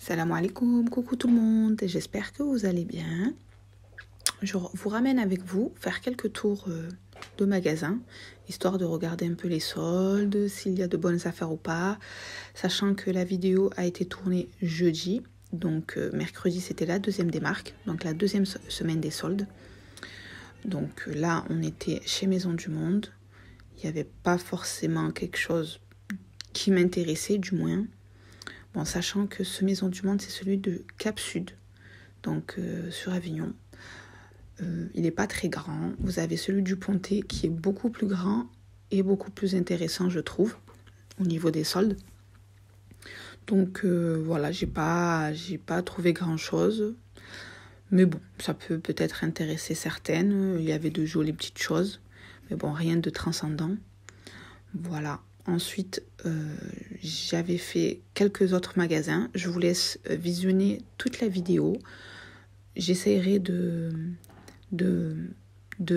Salam alaikum, coucou tout le monde, j'espère que vous allez bien. Je vous ramène avec vous faire quelques tours de magasin, histoire de regarder un peu les soldes, s'il y a de bonnes affaires ou pas, sachant que la vidéo a été tournée jeudi, donc mercredi c'était la deuxième des marques, donc la deuxième semaine des soldes. Donc là on était chez Maison du Monde, il n'y avait pas forcément quelque chose qui m'intéressait du moins. Bon, sachant que ce Maison du Monde, c'est celui de Cap Sud, donc sur Avignon. Il n'est pas très grand. Vous avez celui du Pontet qui est beaucoup plus grand et beaucoup plus intéressant, je trouve, au niveau des soldes. Donc voilà, j'ai pas trouvé grand-chose. Mais bon, ça peut peut-être intéresser certaines. Il y avait de jolies petites choses. Mais bon, rien de transcendant. Voilà. Ensuite, j'avais fait quelques autres magasins. Je vous laisse visionner toute la vidéo. J'essaierai de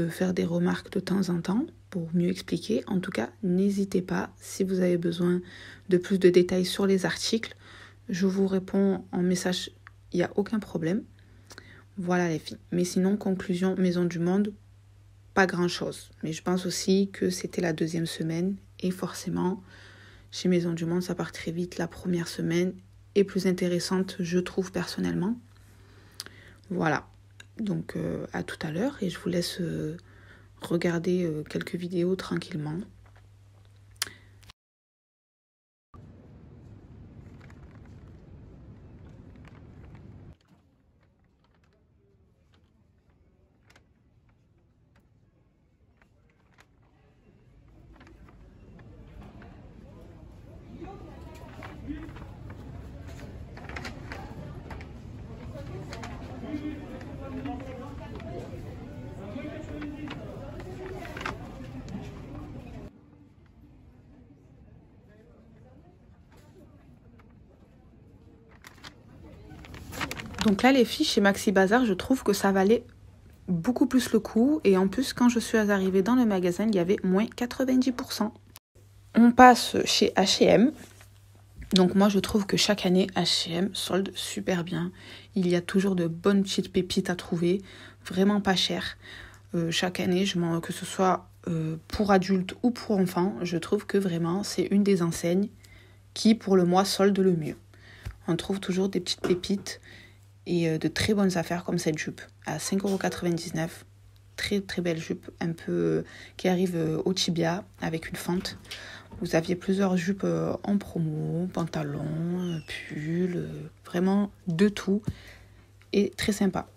faire des remarques de temps en temps pour mieux expliquer. En tout cas, n'hésitez pas, si vous avez besoin de plus de détails sur les articles, je vous réponds en message, il n'y a aucun problème. Voilà les filles. Mais sinon, conclusion, Maison du Monde, pas grand-chose. Mais je pense aussi que c'était la deuxième semaine. Et forcément, chez Maison du Monde, ça part très vite. La première semaine est plus intéressante, je trouve, personnellement. Voilà. Donc, à tout à l'heure. Et je vous laisse regarder quelques vidéos tranquillement. Donc là, les filles, chez Maxi Bazar, je trouve que ça valait beaucoup plus le coup. Et en plus, quand je suis arrivée dans le magasin, il y avait moins 90%. On passe chez H&M. Donc moi, je trouve que chaque année, H&M solde super bien. Il y a toujours de bonnes petites pépites à trouver, vraiment pas chères. Chaque année, que ce soit pour adultes ou pour enfants, je trouve que vraiment, c'est une des enseignes qui, pour le mois, solde le mieux. On trouve toujours des petites pépites et de très bonnes affaires comme cette jupe à 5,99 €. Très très belle jupe, un peu qui arrive au tibia avec une fente. Vous aviez plusieurs jupes en promo, pantalons, pulls, vraiment de tout et très sympa.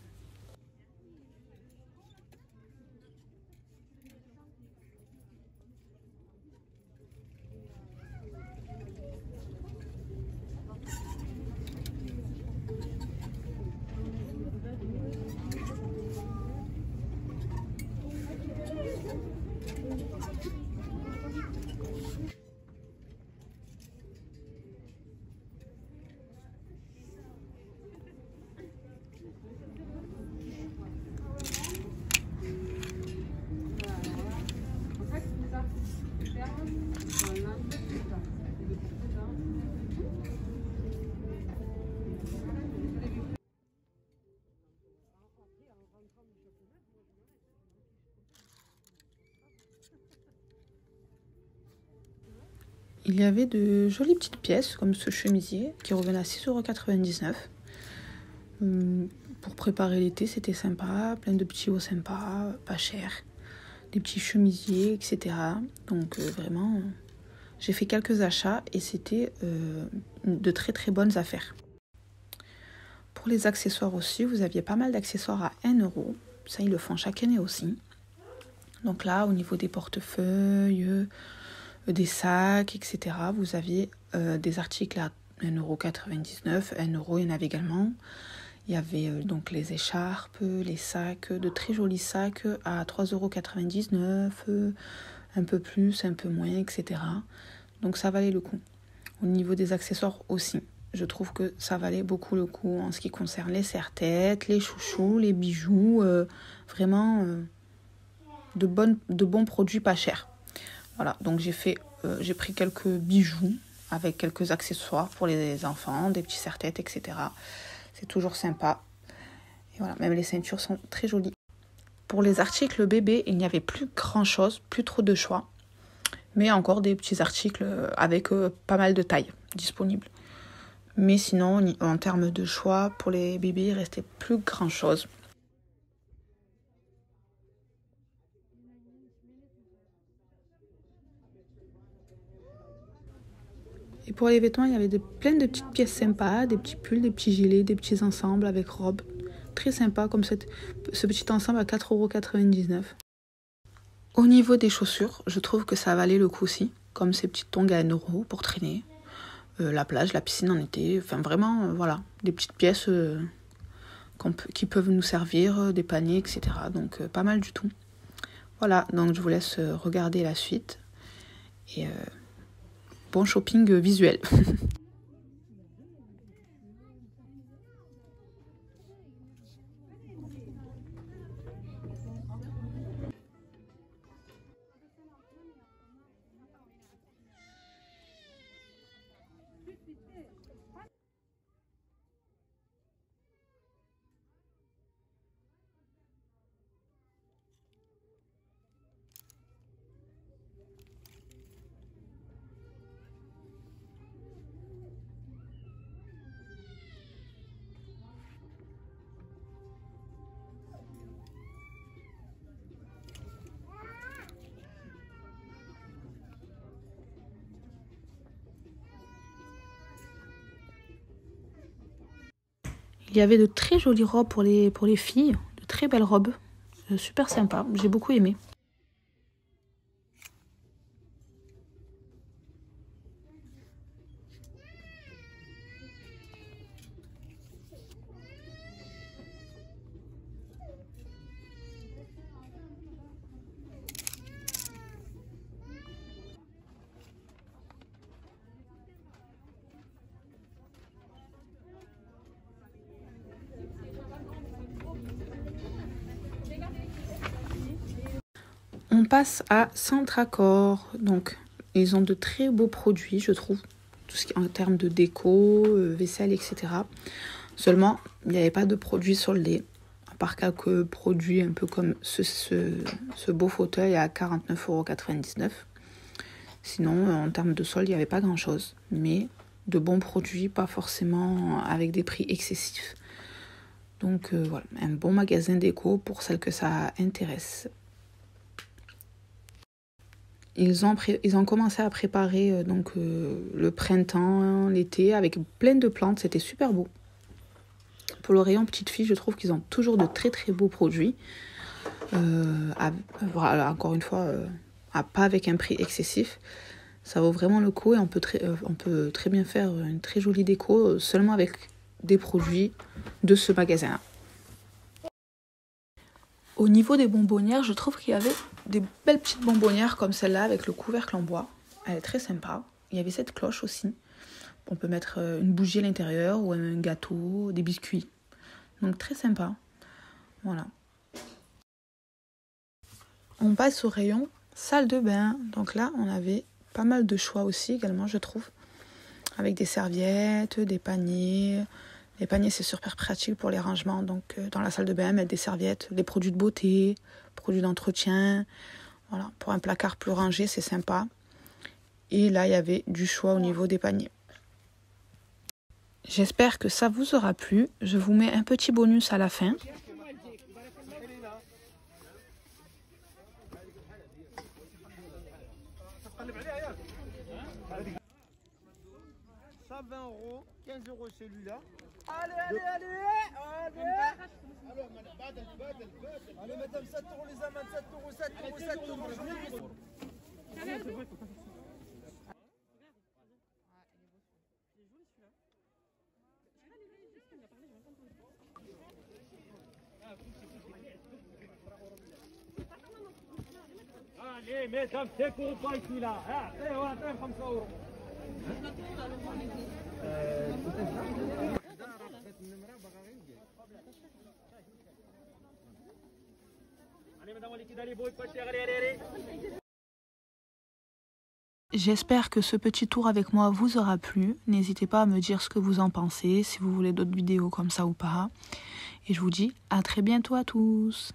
Il y avait de jolies petites pièces comme ce chemisier qui revenait à 6,99 €. Pour préparer l'été, c'était sympa, plein de petits hauts sympas, pas cher, des petits chemisiers, etc. Donc vraiment, j'ai fait quelques achats et c'était de très très bonnes affaires. Pour les accessoires aussi, vous aviez pas mal d'accessoires à 1 €. Ça, ils le font chaque année aussi. Donc là, au niveau des portefeuilles, des sacs, etc., vous aviez des articles à 1,99 €, 1 €, il y en avait également. Il y avait donc les écharpes, les sacs, de très jolis sacs à 3,99 €, un peu plus, un peu moins, etc. Donc ça valait le coup. Au niveau des accessoires aussi, je trouve que ça valait beaucoup le coup en ce qui concerne les serre-têtes, les chouchous, les bijoux, vraiment de bons produits pas chers. Voilà, donc j'ai pris quelques bijoux avec quelques accessoires pour les enfants, des petits serre-têtes, etc. C'est toujours sympa. Et voilà, même les ceintures sont très jolies. Pour les articles bébés, il n'y avait plus grand-chose, plus trop de choix. Mais encore des petits articles avec pas mal de tailles disponibles. Mais sinon, en termes de choix, pour les bébés, il ne restait plus grand-chose. Et pour les vêtements, il y avait plein de petites pièces sympas, des petits pulls, des petits gilets, des petits ensembles avec robes. Très sympa comme ce petit ensemble à 4,99 €. Au niveau des chaussures, je trouve que ça valait le coup aussi. Comme ces petites tongs à 1 € pour traîner. La plage, la piscine en été. Enfin vraiment, voilà. Des petites pièces qui peuvent nous servir, des paniers, etc. Donc pas mal du tout. Voilà, donc je vous laisse regarder la suite. Et bon shopping visuel. Il y avait de très jolies robes pour les filles, de très belles robes, super sympa, j'ai beaucoup aimé. On passe à Centracor. Donc, ils ont de très beaux produits, je trouve. Tout ce qui est en termes de déco, vaisselle, etc. Seulement, il n'y avait pas de produits soldés. À part quelques produits un peu comme ce beau fauteuil à 49,99 €. Sinon, en termes de solde, il n'y avait pas grand-chose. Mais de bons produits, pas forcément avec des prix excessifs. Donc voilà, un bon magasin déco pour celles que ça intéresse. Ils ont commencé à préparer le printemps, l'été, avec plein de plantes. C'était super beau. Pour le rayon petite fille, je trouve qu'ils ont toujours de très très beaux produits. Voilà, encore une fois, pas avec un prix excessif. Ça vaut vraiment le coup et on peut très bien faire une très jolie déco seulement avec des produits de ce magasin-là. Au niveau des bonbonnières, je trouve qu'il y avait des belles petites bonbonnières comme celle-là avec le couvercle en bois. Elle est très sympa. Il y avait cette cloche aussi. On peut mettre une bougie à l'intérieur ou un gâteau, des biscuits. Donc très sympa. Voilà. On passe au rayon salle de bain. Donc là, on avait pas mal de choix aussi également, je trouve. Avec des serviettes, des paniers. Les paniers, c'est super pratique pour les rangements. Donc, dans la salle de bain, mettre des serviettes, des produits de beauté, produits d'entretien. Voilà, pour un placard plus rangé, c'est sympa. Et là, il y avait du choix au niveau des paniers. J'espère que ça vous aura plu. Je vous mets un petit bonus à la fin. Ça 20 €, 15 € celui-là. Allez, allez, allez, allez. Allez, madame, 7 € les amants, 7 €, 7 €, 7 €. Allez, mesdames, c'est pour pas ici là. Allez, on attend 5 €. Allez, madame, allez, allez, allez. J'espère que ce petit tour avec moi vous aura plu. N'hésitez pas à me dire ce que vous en pensez, si vous voulez d'autres vidéos comme ça ou pas. Et je vous dis à très bientôt à tous.